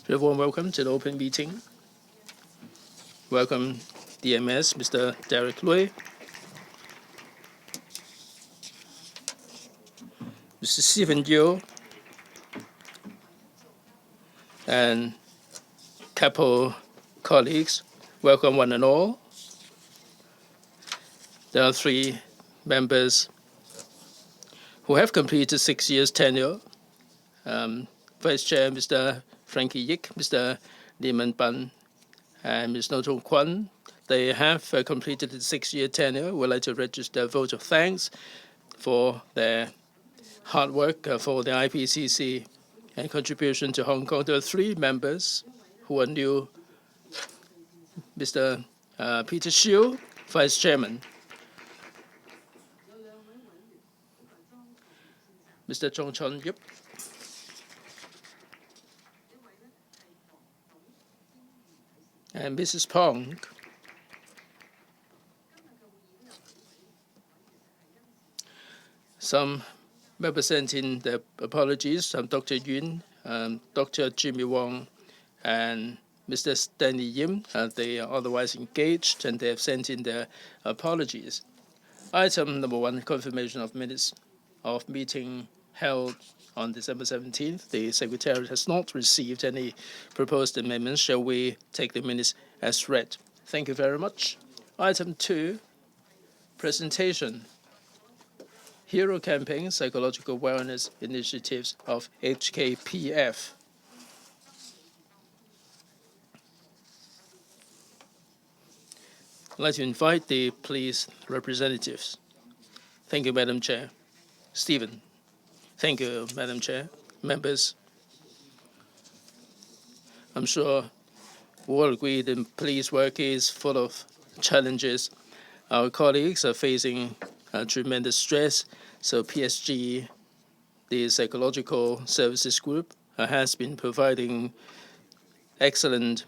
A warm welcome to the open meeting. Welcome DMS, Mr. Derek Lui, Mr. Stephen Yeo, and CAPO colleagues. Welcome one and all. There are 3 members who have completed 6 years tenure. Vice Chair Mr. Frankie Yik, Mr. Liman Ban, and Ms. Notong Kwan. They have completed the 6-year tenure. We'd like to register a vote of thanks for their hard work for the IPCC and contribution to Hong Kong. There are 3 members who are new. Mr. Peter Shiu, Vice Chairman. Mr. Zhong Chun Yip. And Mrs. Pong. Some members sent in their apologies. Dr. Yun, Dr. Jimmy Wong, and Mr. Stanley Yim. They are otherwise engaged, and they have sent in their apologies. Item number 1, confirmation of minutes of meeting held on December 17th. The Secretariat has not received any proposed amendments. Shall we take the minutes as read? Thank you very much. Item 2, presentation. Hero Campaign, Psychological Wellness Initiatives of HKPF. I'd like to invite the police representatives. Thank you, Madam Chair. Stephen. Thank you, Madam Chair. Members, I'm sure we all agree the police work is full of challenges. Our colleagues are facing tremendous stress, so PSG, the Psychological Services Group, has been providing excellent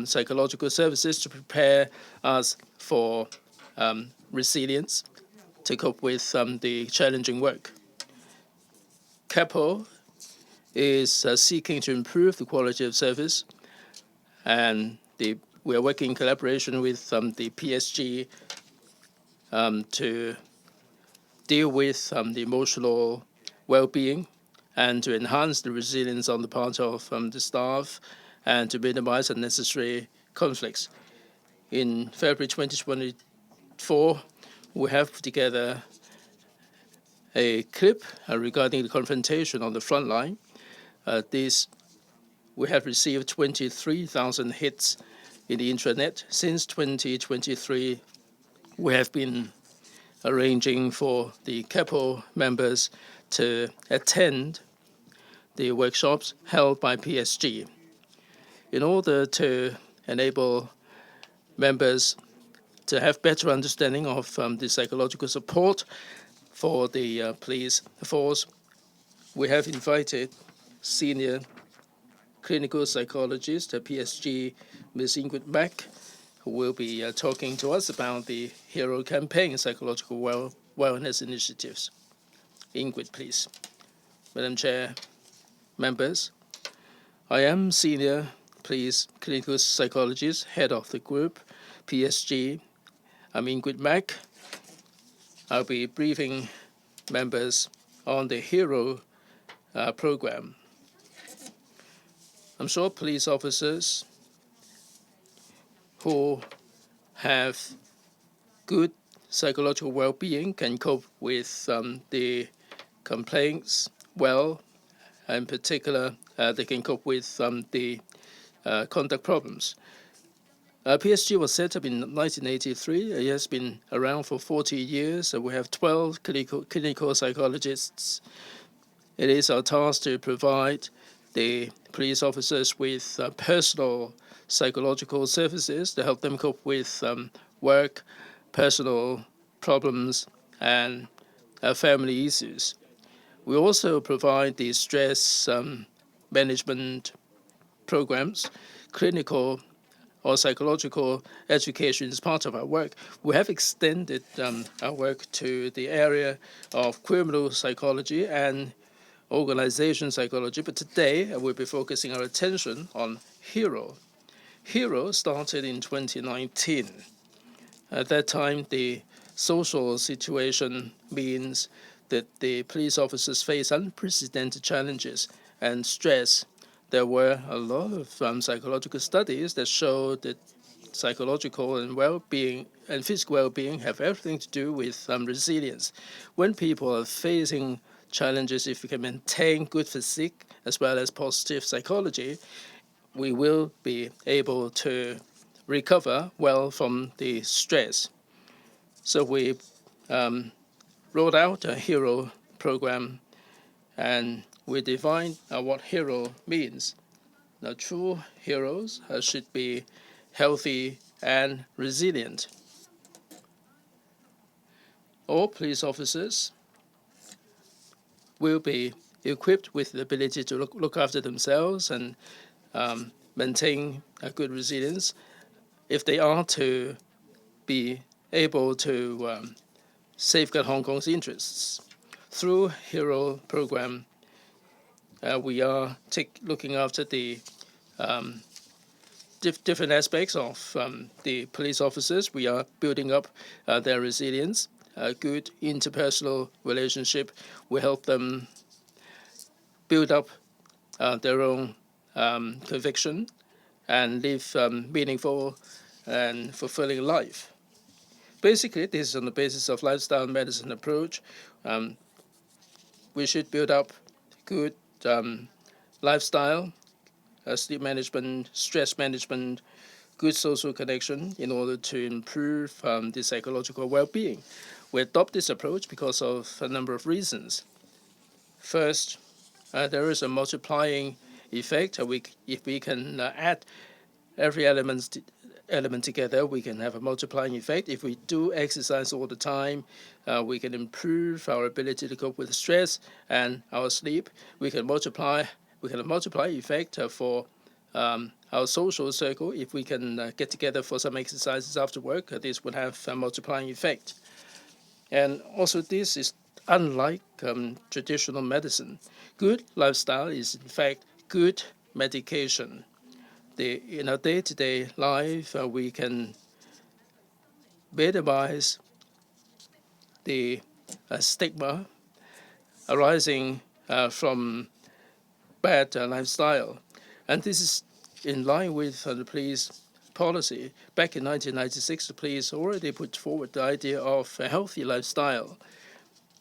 psychological services to prepare us for resilience to cope with the challenging work. CAPO is seeking to improve the quality of service, and we are working in collaboration with the PSG to deal with the emotional well-being and to enhance the resilience on the part of the staff and to minimize unnecessary conflicts. In February 2024, we have put together a clip regarding the confrontation on the front line. We have received 23,000 hits in the intranet. Since 2023, we have been arranging for the CAPO members to attend the workshops held by PSG in order to enable members to have better understanding of the psychological support for the police force. We have invited senior clinical psychologist at PSG, Ms. Ingrid Mack, who will be talking to us about the Hero Campaign Psychological Wellness Initiatives. Ingrid, please. Madam Chair, members, I am senior police clinical psychologist, head of the group, PSG. I'm Ingrid Mack. I'll be briefing members on the Hero program. I'm sure police officers who have good psychological well-being can cope with the complaints well. In particular, they can cope with the conduct problems. PSG was set up in 1983. It has been around for 40 years. We have 12 clinical psychologists. It is our task to provide the police officers with personal psychological services to help them cope with work, personal problems, and family issues. We also provide the stress management programs. Clinical or psychological education is part of our work. We have extended our work to the area of criminal psychology, and organization psychology, but today we'll be focusing our attention on HERO. HERO started in 2019. At that time, the social situation means that the police officers face unprecedented challenges and stress. There were a lot of psychological studies that showed that psychological and well-being and physical well-being have everything to do with resilience. When people are facing challenges, if we can maintain good physique as well as positive psychology, we will be able to recover well from the stress. So we rolled out a HERO program, and we defined what HERO means. Now, true heroes should be healthy and resilient. All police officers will be equipped with the ability to look after themselves and maintain a good resilience if they are to be able to safeguard Hong Kong's interests. Through HERO program, we are looking after the different aspects of the police officers. We are building up their resilience, a good interpersonal relationship. We help them build up their own conviction and live meaningful and fulfilling life. Basically, this is on the basis of lifestyle medicine approach. We should build up good lifestyle, sleep management, stress management, good social connection in order to improve the psychological well-being. We adopt this approach because of a number of reasons. First, there is a multiplying effect. If we can add every element together, we can have a multiplying effect. If we do exercise all the time, we can improve our ability to cope with stress and our sleep. We can multiply effect for our social circle. If we can get together for some exercises after work, this would have a multiplying effect. And also, this is unlike traditional medicine. Good lifestyle is, in fact, good medication. In our day-to-day life, we can minimize the stigma arising from bad lifestyle. And this is in line with the police policy. Back in 1996, the police already put forward the idea of a healthy lifestyle.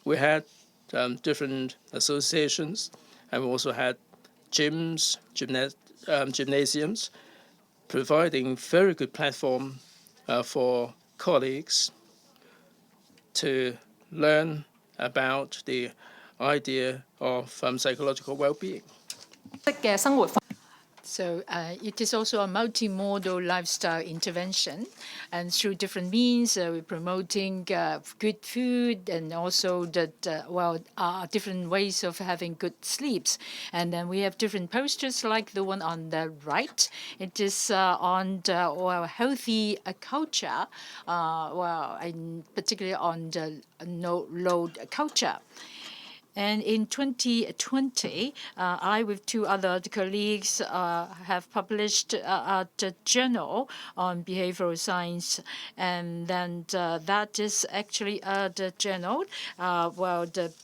We had different associations, and we also had gyms, gymnasiums, providing very good platform for colleagues to learn about the idea of psychological well-being. So it is also a multimodal lifestyle intervention, and through different means, we're promoting good food and also different ways of having good sleeps. And then we have different posters like the one on the right. It is on healthy culture, and particularly on the no-load culture. And in 2020, I, with two other colleagues, have published a journal on behavioral science. And then that is actually the journal,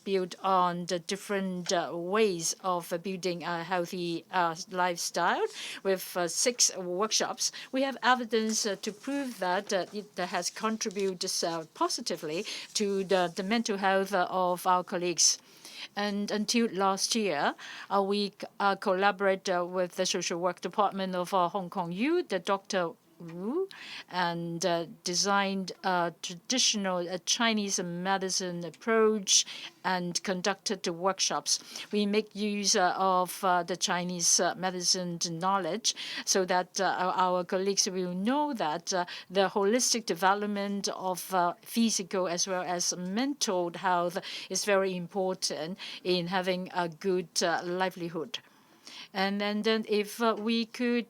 built on the different ways of building a healthy lifestyle with 6 workshops. We have evidence to prove that it has contributed positively to the mental health of our colleagues. And until last year, we collaborated with the social work department of Hong Kong U, the Dr. Wu, and designed a traditional Chinese medicine approach and conducted the workshops. We make use of the Chinese medicine knowledge so that our colleagues will know that the holistic development of physical as well as mental health is very important in having a good livelihood. And then if we could,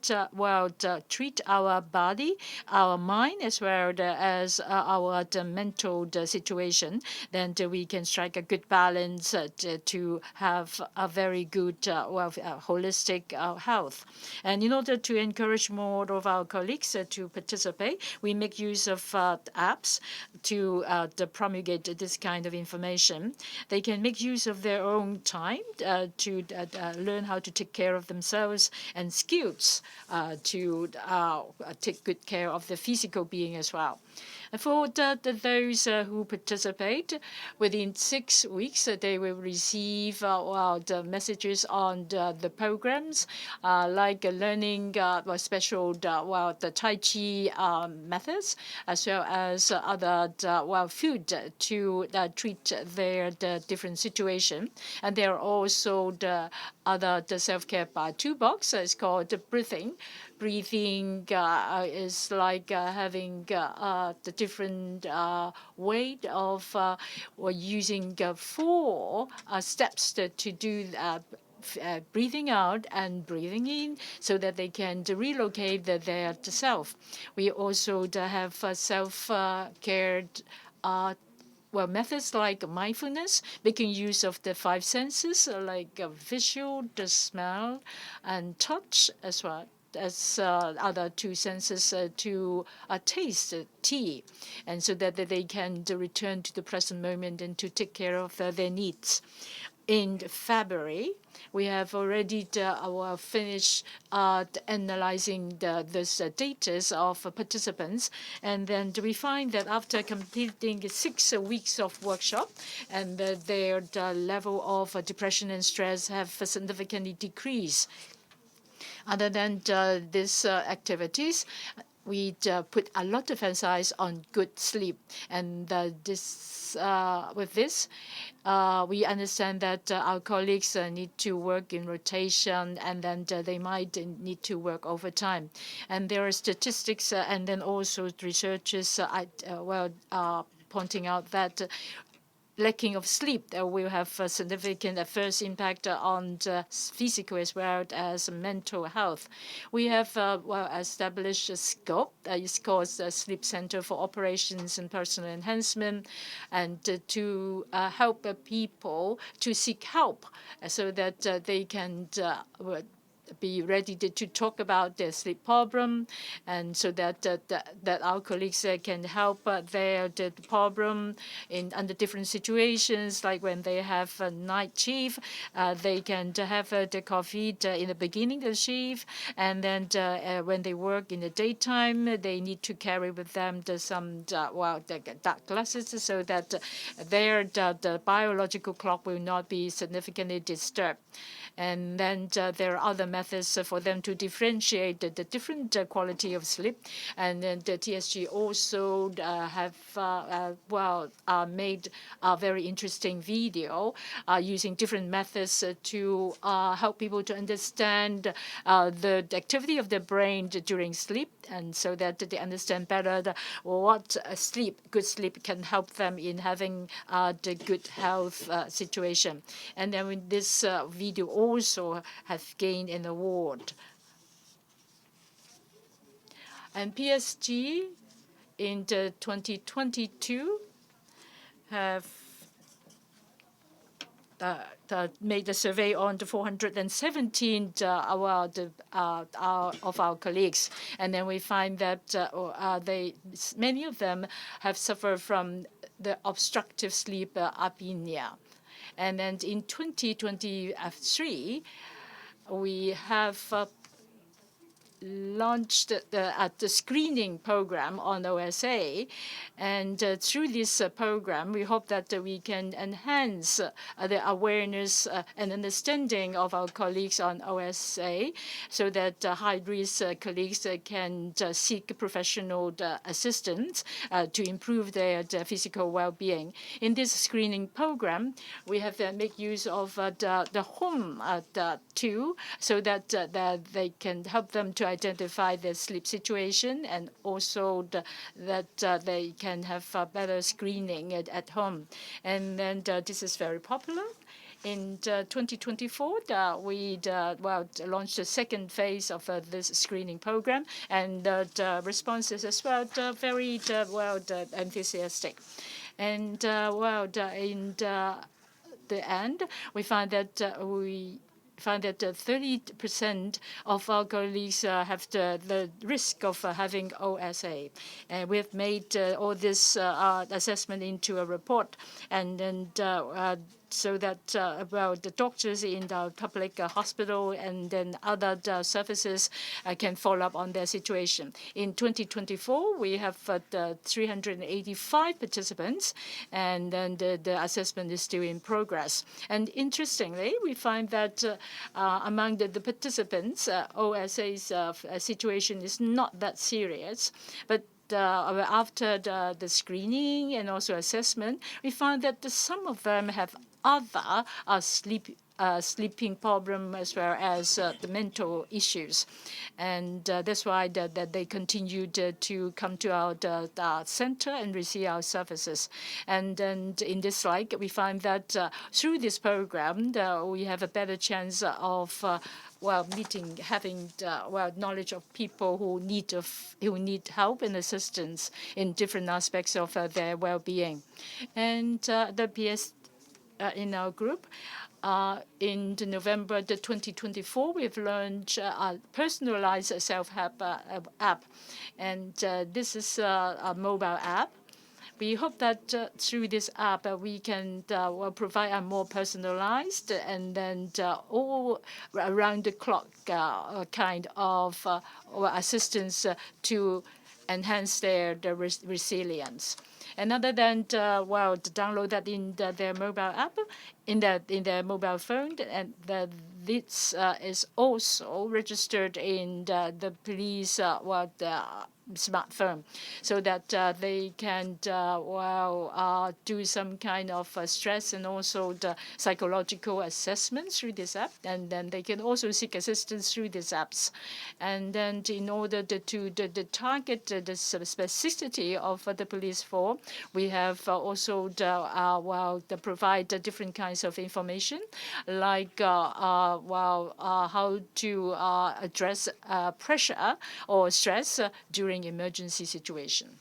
treat our body, our mind, as well as our mental situation, then we can strike a good balance to have a very good, holistic health. And in order to encourage more of our colleagues to participate, we make use of apps to promulgate this kind of information. They can make use of their own time to learn how to take care of themselves, and skills to take good care of the physical being as well. For those who participate, within 6 weeks, they will receive the messages on the programs, like learning special the Tai Chi methods, as well as other food to treat their different situation. And there are also the other self-care toolbox. It's called breathing. Breathing is like having the different way of using 4 steps to do breathing out and breathing in, so that they can relocate their self. We also have self-care methods like mindfulness, making use of the 5 senses, like visual, the smell, and touch, as well as other 2 senses to taste tea, and so that they can return to the present moment and to take care of their needs. In February, we have already finished analyzing this data of participants, and then we find that after completing 6 weeks of workshop, and their level of depression and stress have significantly decreased. Other than these activities, we put a lot of emphasis on good sleep, and with this, we understand that our colleagues need to work in rotation, and then they might need to work overtime. And there are statistics, and then also researchers pointing out that lacking of sleep will have a significant adverse impact on the physical as well as mental health. We have established a scope. It's called the Sleep Center for Operations and Personal Enhancement, and to help people to seek help so that they can be ready to talk about their sleep problem, and so that that our colleagues can help their problem under different situations, like when they have a night shift, they can have the coffee in the beginning of the shift, and then when they work in the daytime, they need to carry with them some dark glasses, so that the biological clock will not be significantly disturbed. And then there are other methods for them to differentiate the different quality of sleep. And then the TSG also have made a very interesting video using different methods to help people to understand the activity of the brain during sleep, and so that they understand better what good sleep can help them in having the good health situation. And then with this video also have gained an award. And PSG in 2022 have made a survey on the 417 of our colleagues, and then we find that many of them have suffered from the obstructive sleep apnea. And then in 2023, we have launched the screening program on OSA, and through this program, we hope that we can enhance the awareness and understanding of our colleagues on OSA, so that high-risk colleagues can seek professional assistance to improve their physical well-being. In this screening program, we have make use of the home tool, so that they can help them to identify their sleep situation, and also that they can have better screening at home. And then this is very popular. In 2024, we launched the second phase of this screening program, and the responses as well very enthusiastic. And in the end, we find that 30% of our colleagues have the risk of having OSA. And we have made all this assessment into a report, and then so that the doctors in the public hospital and then other services can follow up on their situation. In 2024, we have 385 participants, and then the assessment is still in progress. And interestingly, we find that among the participants, OSA's situation is not that serious, but after the screening and also assessment, we found that some of them have other sleeping problem as well as the mental issues, and that's why that they continued to come to our center and receive our services. And then in this slide, we find that through this program, we have a better chance of having knowledge of people who need help and assistance in different aspects of their well-being. And the PS in our group, in November 2024, we've launched a personalized self-help app, and this is a mobile app. We hope that through this app, we can provide a more personalized and then all around the clock kind of assistance to enhance their resilience. And other than to download that in their mobile app, in their mobile phone, and this is also registered in the police smartphone, so that they can do some kind of stress and also the psychological assessment through this app, and then they can also seek assistance through these apps. And then in order to target the specificity of the police force, we have also provide different kinds of information, like how to address pressure or stress during emergency situation.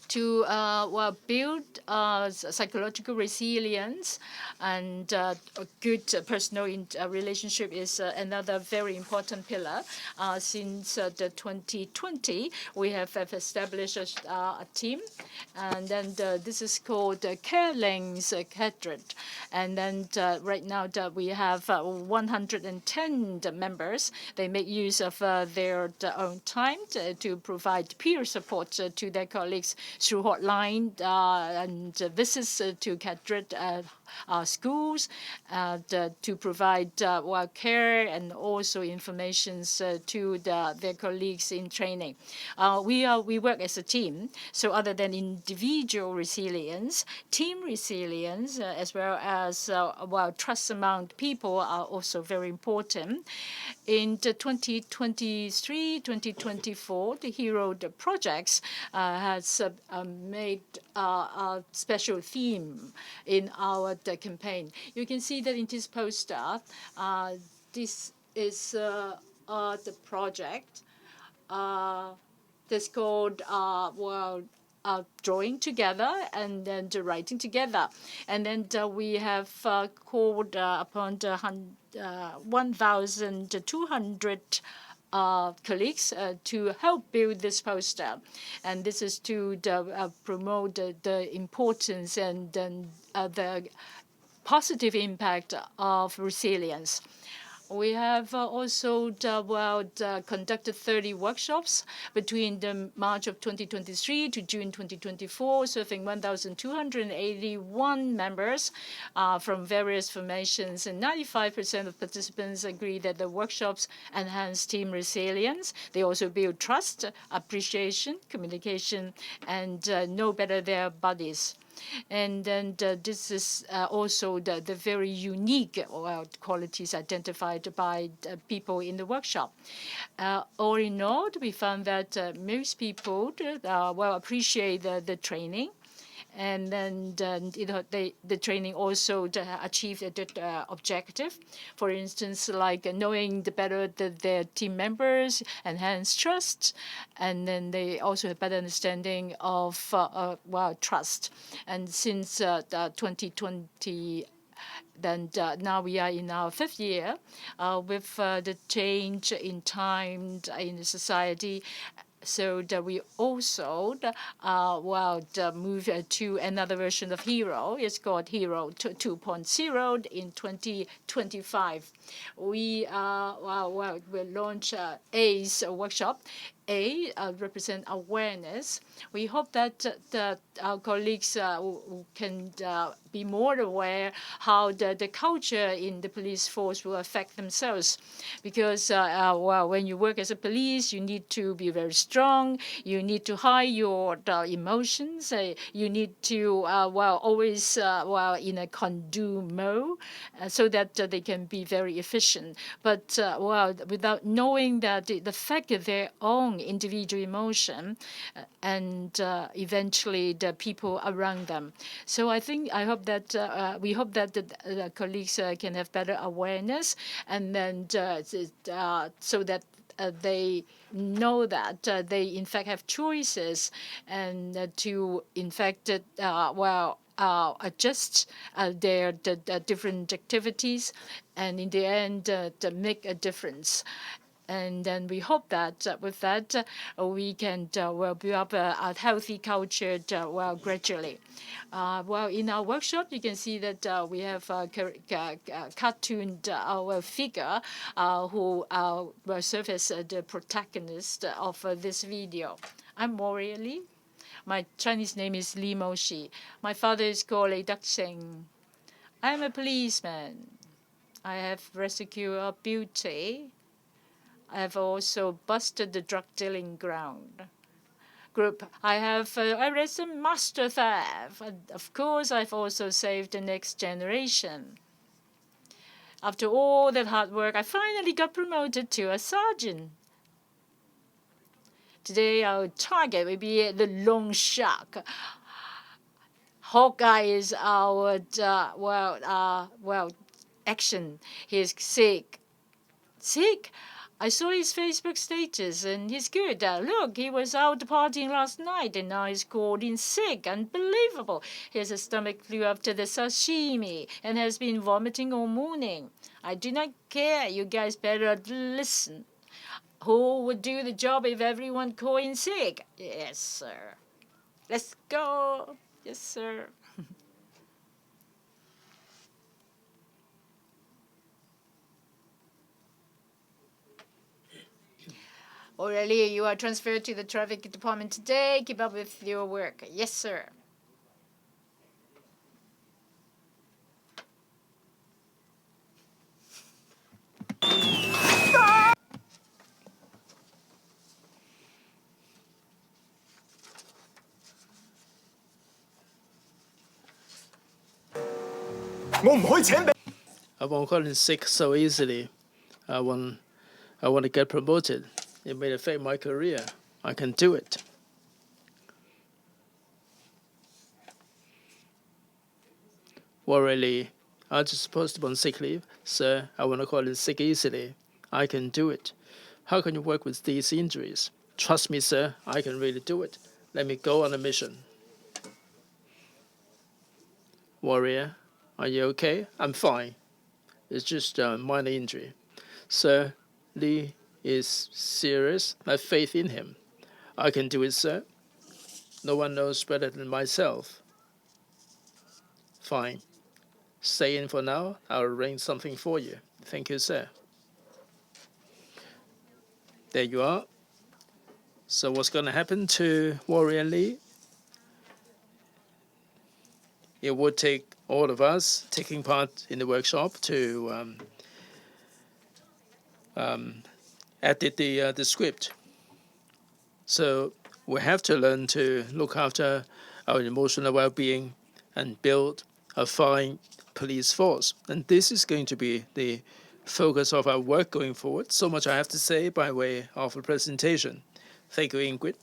To build psychological resilience and a good personal relationship is another very important pillar. Since the 2020, we have established a team, and then this is called Care Links Cadre. And then right now we have 110 members. They make use of their own time to provide peer support to their colleagues through hotline and visits to cadre schools to provide care and also information to their colleagues in training. We work as a team, so other than individual resilience, team resilience as well as trust among people are also very important. In the 2023-2024, the Hero Projects has made a special theme in our campaign. You can see that in this poster, this is the project that's called drawing together and then the writing together. And then we have called upon the 1,200 colleagues to help build this poster. And this is to promote the importance and the positive impact of resilience. We have also conducted 30 workshops between the March of 2023 to June 2024, serving 1,281 members from various formations, and 95% of participants agree that the workshops enhance team resilience. They also build trust, appreciation, communication, and know better their bodies. And then this is also the very unique qualities identified by people in the workshop. All in all, we found that most people appreciate the training, And then the training also achieved a objective. For instance, like knowing better their team members, enhance trust, and then they also have better understanding of trust. And since 2020, then now we are in our 5th year with the change in time in the society. So that we also move to another version of Hero. It's called Hero 2.0 in 2025. We will launch A's workshop. A represent awareness. We hope that our colleagues can be more aware how the culture in the police force will affect themselves. Because when you work as a police, you need to be very strong. You need to hide your emotions. You need to always in a can-do mode so that they can be very efficient. But without knowing that the fact of their own individual emotion and eventually the people around them. So I hope that we hope that the colleagues can have better awareness, and then so that they know that they in fact have choices, and to in fact adjust their different activities, and in the end to make a difference. And then we hope that with that we can build up a healthy culture gradually. In our workshop, you can see that we have cartooned our figure who will serve as the protagonist of this video. I'm Warrior Lee. My Chinese name is Li Moshi. My father is called Lei Dak Sing. I'm a policeman. I have rescued a beauty. I have also busted the drug dealing group. I have arrested master theft. And of course, I've also saved the next generation. After all that hard work, I finally got promoted to a sergeant. Today, our target will be the long shark. Hawkeye is our action. He is sick. Sick? I saw his Facebook status, and he's good. Look, he was out partying last night, and now he's called in sick. Unbelievable. He has a stomach flu after the sashimi and has been vomiting all morning. I do not care. You guys better listen. Who would do the job if everyone called in sick? Yes, sir. Let's go. Yes, sir. Orally, you are transferred to the traffic department today. Keep up with your work. Yes, sir. I won't call in sick so easily. I want to get promoted. It may affect my career. I can do it. Worryly, I'm just supposed to be on sick leave. Sir, I want to call in sick easily. I can do it. How can you work with these injuries? Trust me, sir, I can really do it. Let me go on a mission. Warrior, are you okay? I'm fine. It's just a minor injury. Sir, Lee is serious. I have faith in him. I can do it, sir. No one knows better than myself. Fine. Stay in for now. I'll arrange something for you. Thank you, sir. There you are. So what's going to happen to Warrior Lee? It would take all of us taking part in the workshop to edit the script. So we have to learn to look after our emotional well-being and build a fine police force. And this is going to be the focus of our work going forward. So much I have to say by way of a presentation. Thank you, Ingrid.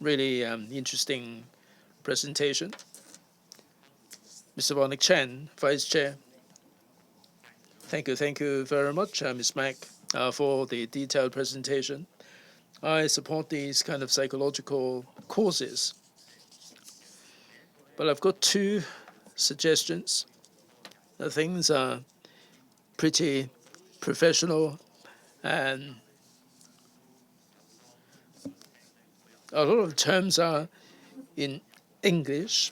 Really interesting presentation. Mr. Ronnick Chen, Vice Chair. Thank you very much, Ms. Mack, for the detailed presentation. I support these kind of psychological courses, but I've got two suggestions. The things are pretty professional, and a lot of terms are in English,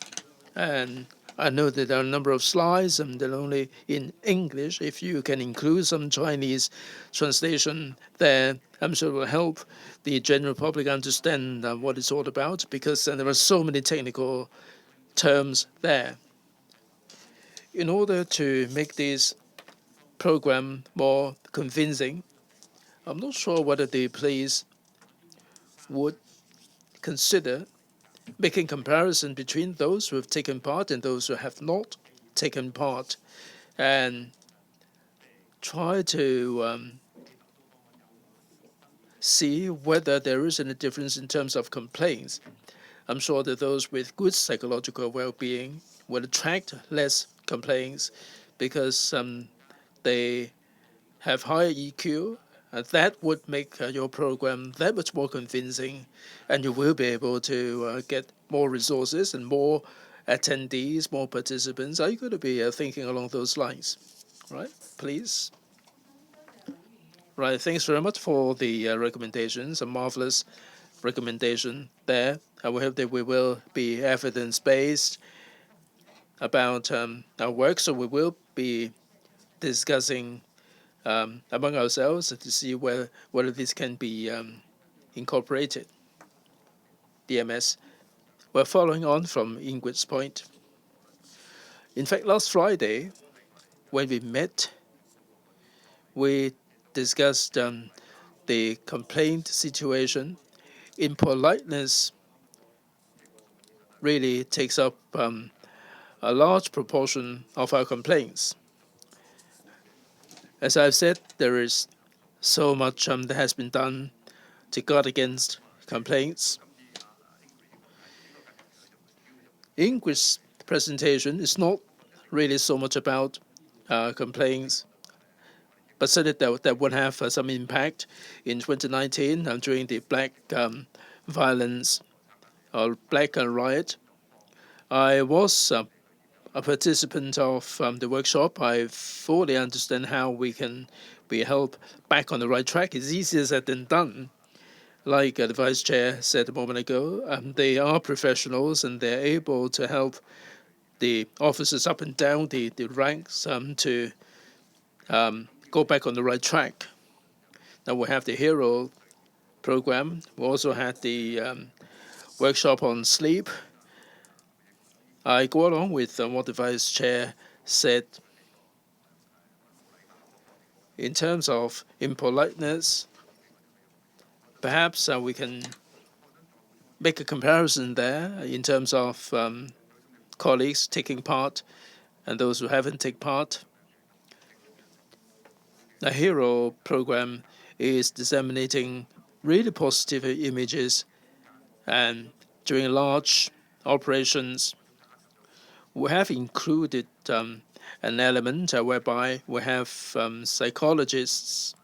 and I know that there are a number of slides and they're only in English. If you can include some Chinese translation there, I'm sure it will help the general public understand what it's all about, because there are so many technical terms there. In order to make this program more convincing, I'm not sure whether the police would consider making comparison between those who have taken part and those who have not taken part, and try to see whether there is any difference in terms of complaints. I'm sure that those with good psychological well-being will attract less complaints because they have higher EQ, and that would make your program that much more convincing, and you will be able to get more resources and more attendees, more participants. Are you going to be thinking along those lines? Right, please. Right, thanks very much for the recommendations, a marvelous recommendation there. I hope that we will be evidence-based about our work, so we will be discussing among ourselves to see whether this can be incorporated. DMS. We're following on from Ingrid's point. In fact, last Friday, when we met, we discussed the complaint situation. Impoliteness really takes up a large proportion of our complaints. As I've said, there is so much that has been done to guard against complaints. Ingrid's presentation is not really so much about complaints, but certainly that would have some impact in 2019 during the Black violence or Black riot. I was a participant of the workshop. I fully understand how we can be helped back on the right track. It's easier said than done. Like the Vice Chair said a moment ago, they are professionals and they're able to help the officers up and down the ranks to go back on the right track. Now we have the HERO program. We also had the workshop on sleep. I go along with what the Vice Chair said. In terms of impoliteness, perhaps we can make a comparison there in terms of colleagues taking part and those who haven't taken part. The HERO program is disseminating really positive images, and during large operations, we have included an element whereby we have psychologists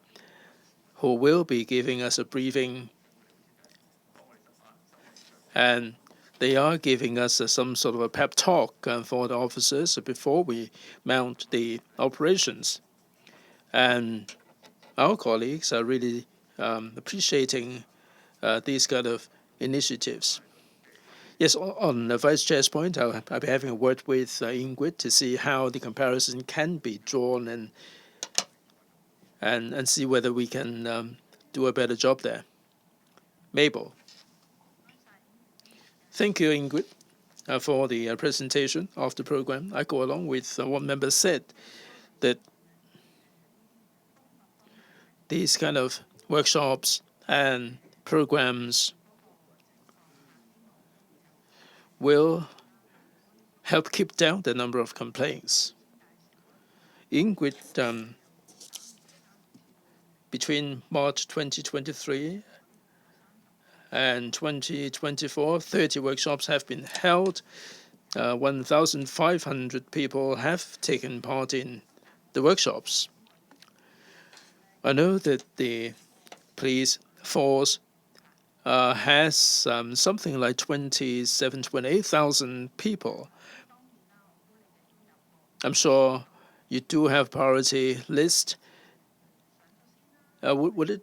who will be giving us a briefing, and they are giving us some sort of a pep talk for the officers before we mount the operations. And our colleagues are really appreciating these kind of initiatives. Yes, on the Vice Chair's point, I'll be having a word with Ingrid to see how the comparison can be drawn and see whether we can do a better job there. Mabel. Thank you, Ingrid, for the presentation of the program. I go along with what members said, that these kind of workshops and programs will help keep down the number of complaints. Ingrid, between March 2023 And 2024, 30 workshops have been held. 1,500 people have taken part in the workshops. I know that the police force has something like 27,000, 28,000 people. I'm sure you do have priority list. Would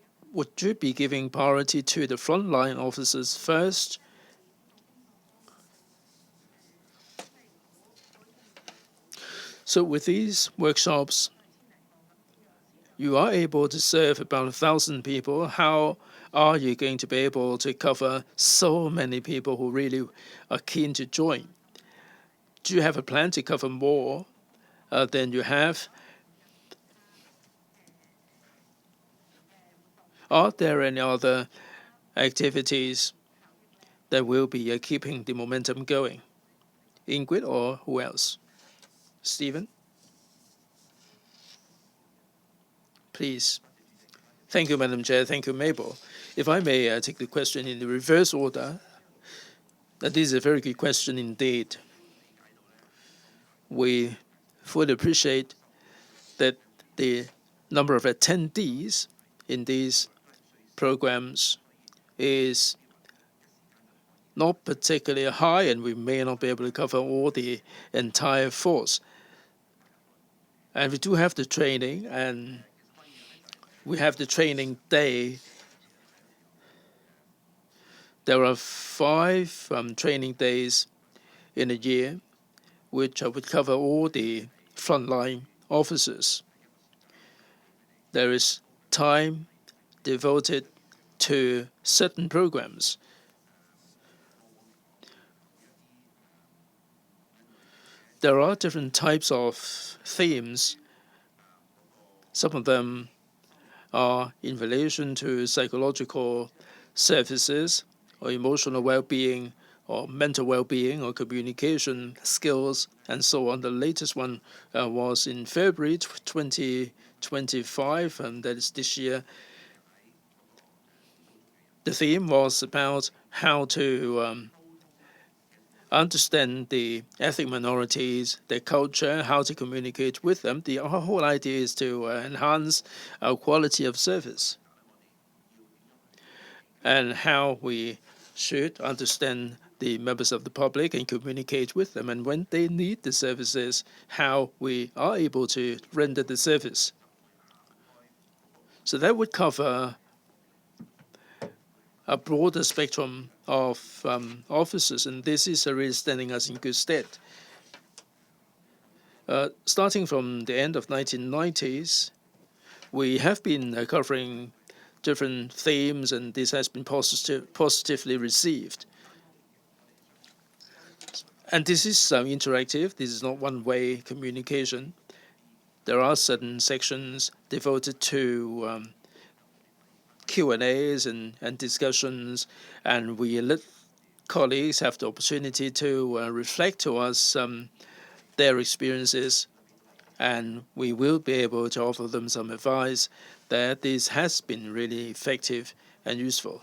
you be giving priority to the frontline officers first? So with these workshops, you are able to serve about 1,000 people. How are you going to be able to cover so many people who really are keen to join? Do you have a plan to cover more than you have? Are there any other activities that will be keeping the momentum going? Ingrid or who else? Stephen, please. Thank you, Madam Chair. Thank you, Mabel. If I may take the question in the reverse order, that is a very good question indeed. We fully appreciate that the number of attendees in these programs is not particularly high, and we may not be able to cover all the entire force. And we do have the training, and we have the training day. There are 5 training days in a year, which would cover all the frontline officers. There is time devoted to certain programs. There are different types of themes. Some of them are in relation to psychological services or emotional well-being or mental well-being or communication skills and so on. The latest one was in February 2025, and that is this year. The theme was about how to understand the ethnic minorities, their culture, how to communicate with them. The whole idea is to enhance our quality of service and how we should understand the members of the public and communicate with them, and when they need the services, how we are able to render the service. So that would cover a broader spectrum of officers, and this is really standing us in good stead. Starting from the end of 1990s, we have been covering different themes, and this has been positively received. And this is interactive. This is not one-way communication. There are certain sections devoted to Q&As and discussions, and we let colleagues have the opportunity to reflect to us their experiences, and we will be able to offer them some advice that this has been really effective and useful.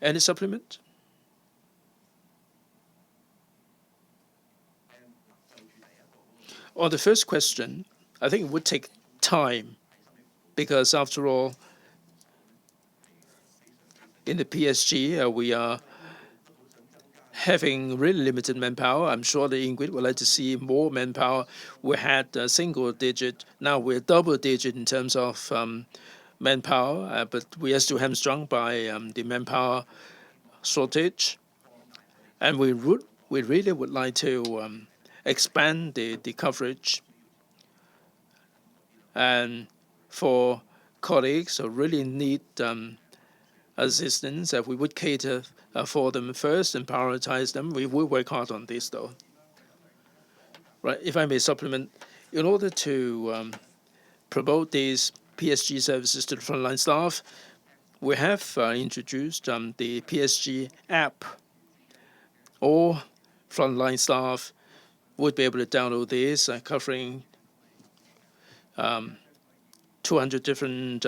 Any supplement? On the first question, I think it would take time because, after all, in the PSG, we are having really limited manpower. I'm sure that Ingrid would like to see more manpower. We had a single digit. Now we're double digit in terms of manpower, but we are still hamstrung by the manpower shortage. And we really would like to expand the coverage. And for colleagues who really need assistance, we would cater for them first and prioritize them. We will work hard on this, though. Right, if I may supplement, in order to promote these PSG services to the frontline staff, we have introduced the PSG app. All frontline staff would be able to download this, covering 200 different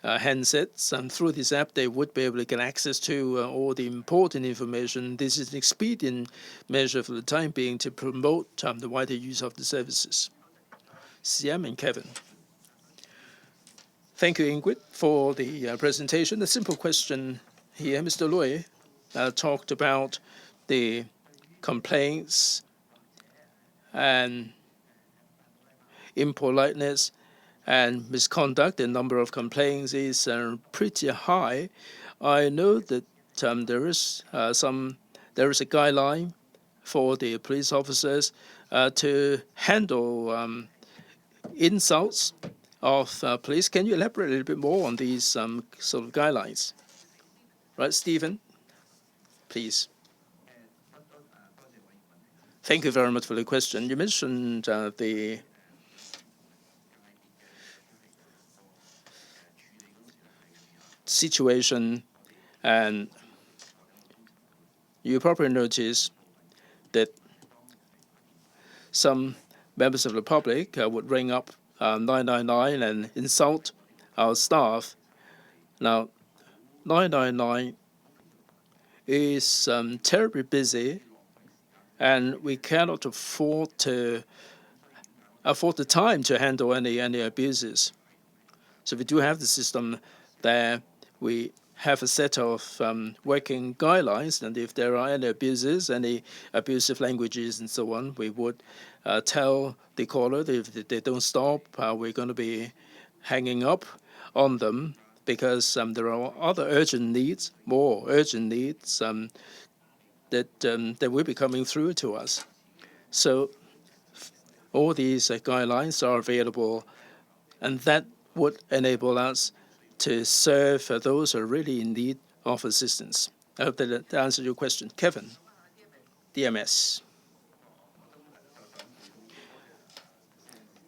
handsets, and through this app they would be able to get access to all the important information. This is an expedient measure for the time being to promote the wider use of the services. CM and Kevin. Thank you, Ingrid, for the presentation. A simple question here. Mr. Lui talked about the complaints and impoliteness and misconduct. The number of complaints is pretty high. I know that there is a guideline for the police officers to handle insults of police. Can you elaborate a little bit more on these sort of guidelines? Right, Stephen, please. Thank you very much for the question. You mentioned the situation, and you probably noticed that some members of the public would ring up 999 and insult our staff. Now, 999 is terribly busy, and we cannot afford the time to handle any abuses. So we do have the system there. We have a set of working guidelines, and if there are any abuses, any abusive languages and so on, we would tell the caller that if they don't stop, we're going to be hanging up on them, because there are other urgent needs, more urgent needs that will be coming through to us. So all these guidelines are available, and that would enable us to serve those who are really in need of assistance. I hope that answered your question. Kevin, DMS.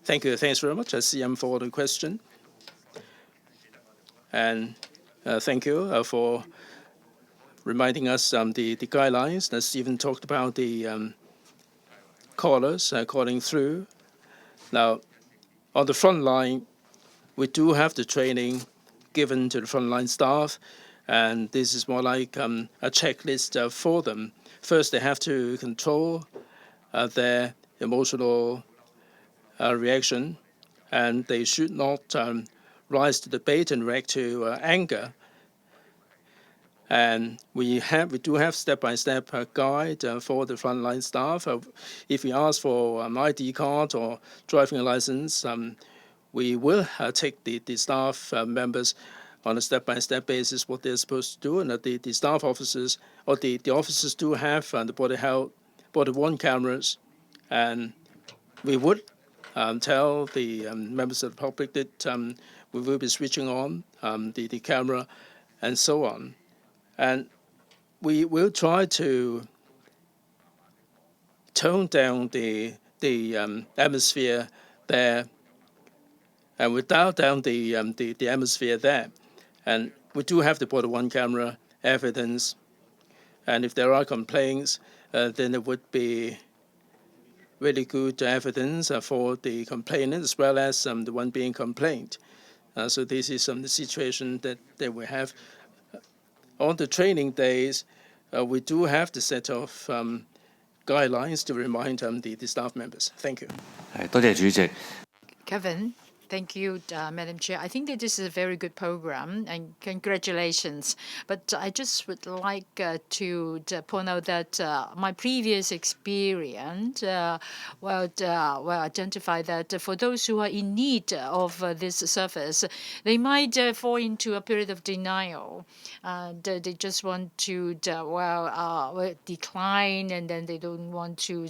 Thank you. Thanks very much, CM, for the question. And thank you for reminding us the guidelines. That Stephen talked about the callers calling through. Now, on the front line, we do have the training given to the frontline staff, and this is more like a checklist for them. First, they have to control their emotional reaction, and they should not rise to debate and react to anger. And we do have step-by-step guide for the frontline staff. If we ask for an ID card or driving license, we will take the staff members on a step-by-step basis what they're supposed to do, and the staff officers or the officers do have the body-worn cameras, and we would tell the members of the public that we will be switching on the camera and so on, and we will try to tone down the atmosphere there. And we dial down the atmosphere there. And we do have the body-worn camera evidence. And if there are complaints, then it would be really good evidence for the complainant as well as the one being complained. So this is the situation that we have. On the training days, we do have the set of guidelines to remind the staff members. Thank you. Kevin. Thank you, Madam Chair. I think that this is a very good program, and congratulations. But I just would like to point out that my previous experience identify that for those who are in need of this service, they might fall into a period of denial. They just want to decline, and then they don't want to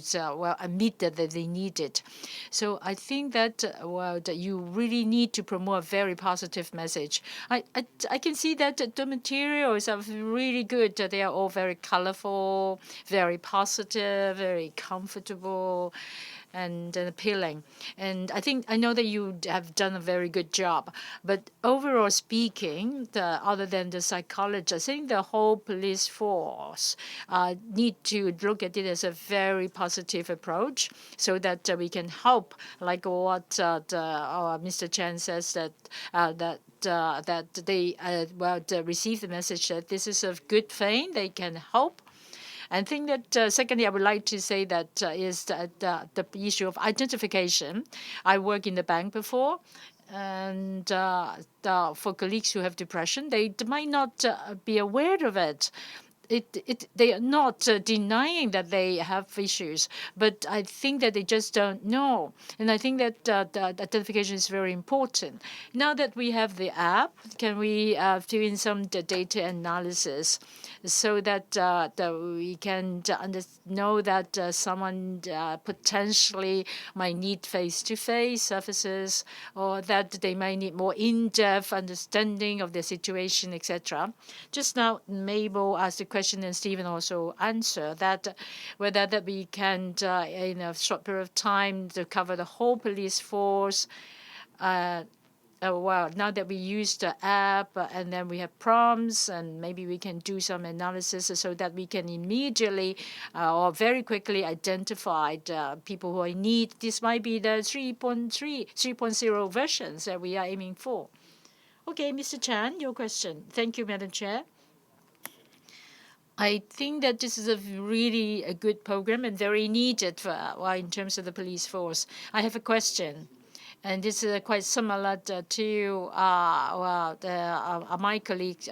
admit that they need it. So I think that that you really need to promote a very positive message. I can see that the materials are really good. They are all very colorful, very positive, very comfortable. and appealing. And I know that you have done a very good job. But overall speaking, other than the psychologist, I think the whole police force need to look at it as a very positive approach, so that we can help, like what Mr. Chen says, that they receive the message that this is a good thing, they can help. I think that, secondly, I would like to say that is that the issue of identification. I worked in the bank before, and for colleagues who have depression, they might not be aware of it. They are not denying that they have issues, but I think that they just don't know. And I think that the identification is very important. Now that we have the app, can we do in some data analysis so that we can know that someone potentially might need face-to-face services, or that they might need more in-depth understanding of the situation, etc. Just now, Mabel asked a question, and Stephen also answered that whether that we can, in a short period of time, to cover the whole police force. Well, now that we use the app and then we have prompts, and maybe we can do some analysis so that we can immediately or very quickly identify people who are in need. This might be the 3.0 versions that we are aiming for. Okay, Mr. Chan, your question. Thank you, Madam Chair. I think that this is a really a good program and very needed for, in terms of the police force. I have a question, and this is quite similar to my colleague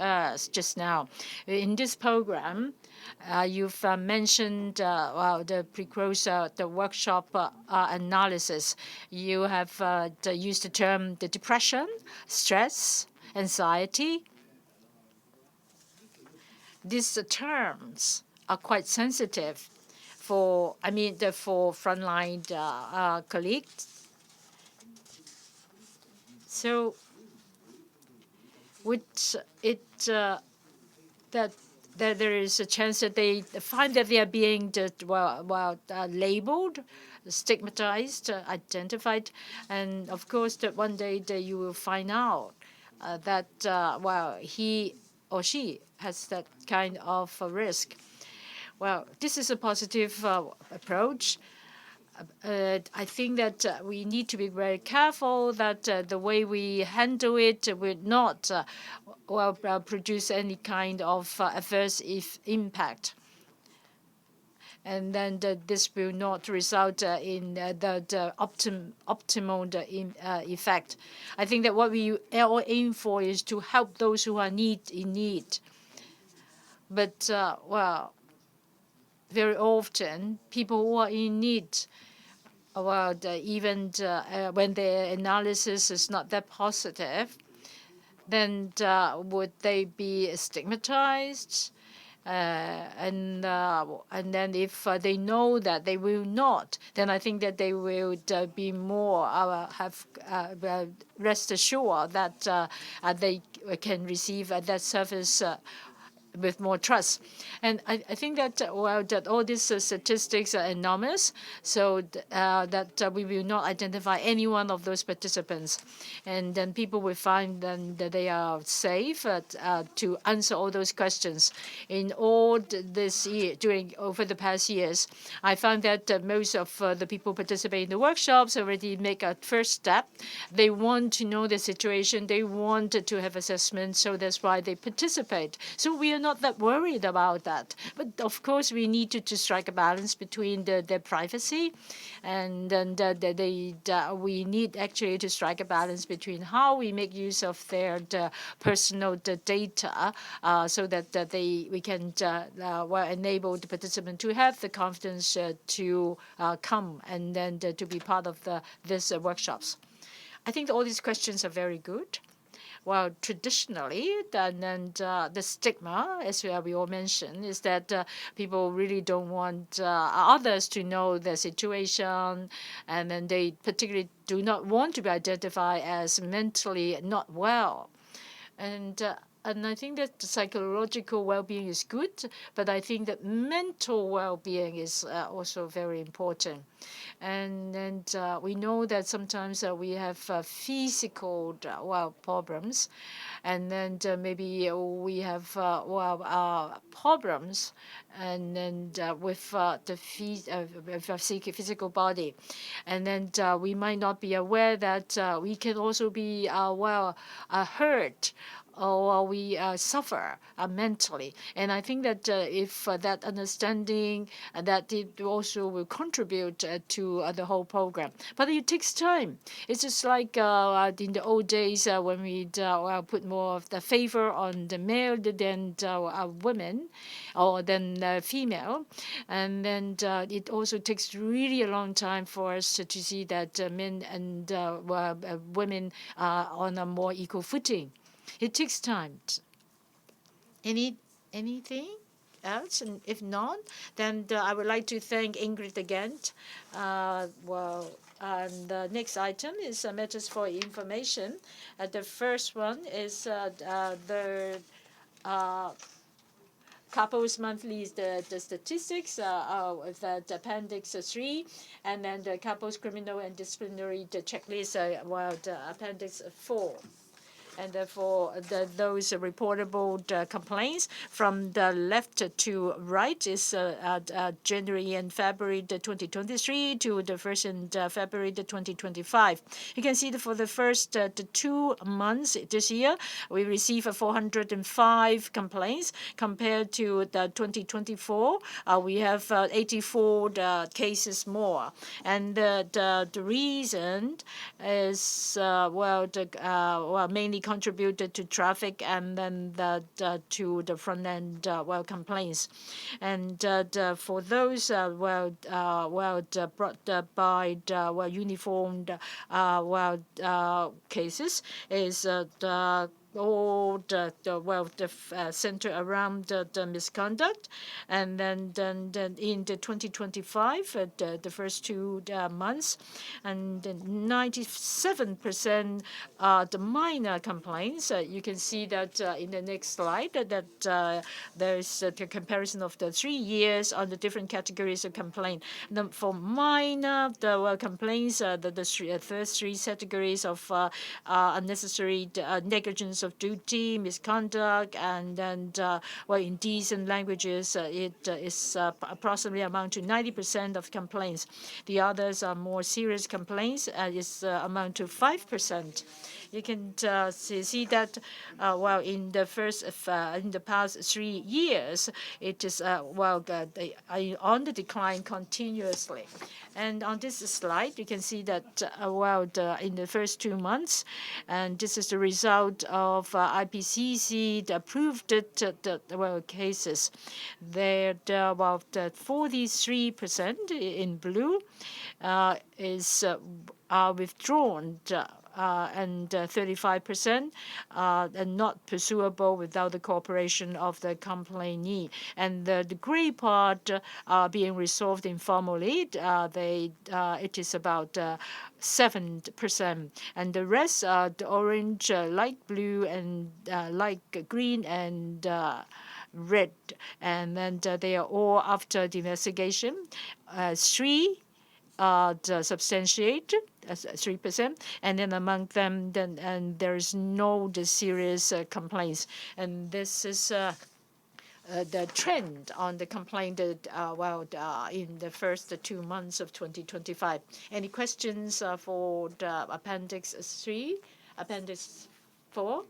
just now. In this program, you've mentioned the precursor, the workshop analysis. You have used the term the depression, stress, anxiety. These terms are quite sensitive for, for frontline colleagues. So, which that there is a chance that they find that they are being labeled, stigmatized, identified, and of course that one day that you will find out that he or she has that kind of risk. Well, this is a positive approach. I think that we need to be very careful that the way we handle it will not produce any kind of adverse impact. And then this will not result in the optimal effect. I think that what we all aim for is to help those who are in need. But, very often, people who are in need, even when their analysis is not that positive, then would they be stigmatized? And then if they know that they will not, then I think that they will be more rest assured that they can receive that service with more trust. And I think that that all these statistics are enormous, so that we will not identify any one of those participants, and then people will find then that they are safe to answer all those questions. In all this year, over the past years, I found that most of the people participating in the workshops already make a first step. They want to know the situation. They want to have assessment, so that's why they participate. So we are not that worried about that. But of course, we need to strike a balance between their privacy, and then we need actually to strike a balance between how we make use of their personal data, so that we can enable the participant to have the confidence to come and then to be part of these workshops. I think all these questions are very good. Well, traditionally, the stigma, as we all mentioned, is that people really don't want others to know their situation, and then they particularly do not want to be identified as mentally not well. And And I think that psychological well-being is good, but I think that mental well-being is also very important. And we know that sometimes we have physical problems, and then maybe we have problems, and then with the physical body, and then we might not be aware that we can also be hurt, or we suffer mentally. And I think that if that understanding, that it also will contribute to the whole program. But it takes time. It's just like in the old days when we put more of the favor on the male than women, or than female. And then it also takes really a long time for us to see that men and women are on a more equal footing. It takes time. Anything else? And if not, then I would like to thank Ingrid again. And the next item is matters for information. The first one is the CAPO's monthly the statistics of the Appendix 3, and then the CAPO's criminal and disciplinary the checklist, the Appendix 4. And therefore, those reportable complaints from the left to right is January and February 2023 to the 1st and February 2025. You can see that for the first 2 months this year, we received 405 complaints compared to the 2024. We have 84 cases more, and the reason is mainly contributed to traffic, and then to the front end complaints. And for those brought by uniformed cases is all the center around the misconduct. And then in the 2025, the first 2 months, and 97% the minor complaints. You can see that in the next slide that there's a comparison of the 3 years on the different categories of complaint. For minor complaints, the first 3 categories of unnecessary negligence of duty, misconduct, and then indecent languages, it is approximately amount to 90% of complaints. The others are more serious complaints, is amount to 5%. You can see that in the past 3 years, it is on the decline continuously. And on this slide, you can see that in the first 2 months, and this is the result of IPCC approved cases. There about 43% in blue is withdrawn, and 35% are not pursuable without the cooperation of the complainee. And the gray part are being resolved informally. It is about 7%. And the rest are the orange, light blue, and light green, and red. And then they are all after the investigation. 3 substantiate, 3%, and then among them, and there is no serious complaints. And this is the trend on the complaint in the first 2 months of 2025. Any questions for the Appendix 3, Appendix 4?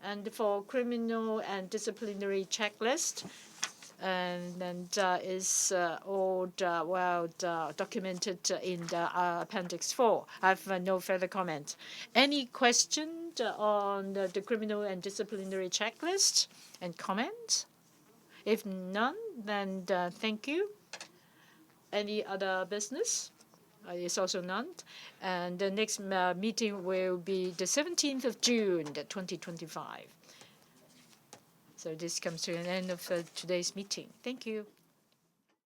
And for criminal and disciplinary checklist, and then is all documented in the Appendix 4. I have no further comment. Any question on the criminal and disciplinary checklist and comments? If none, then thank you. Any other business? It's also none. And the next meeting will be the 17th of June, 2025. So this comes to an end of today's meeting. Thank you.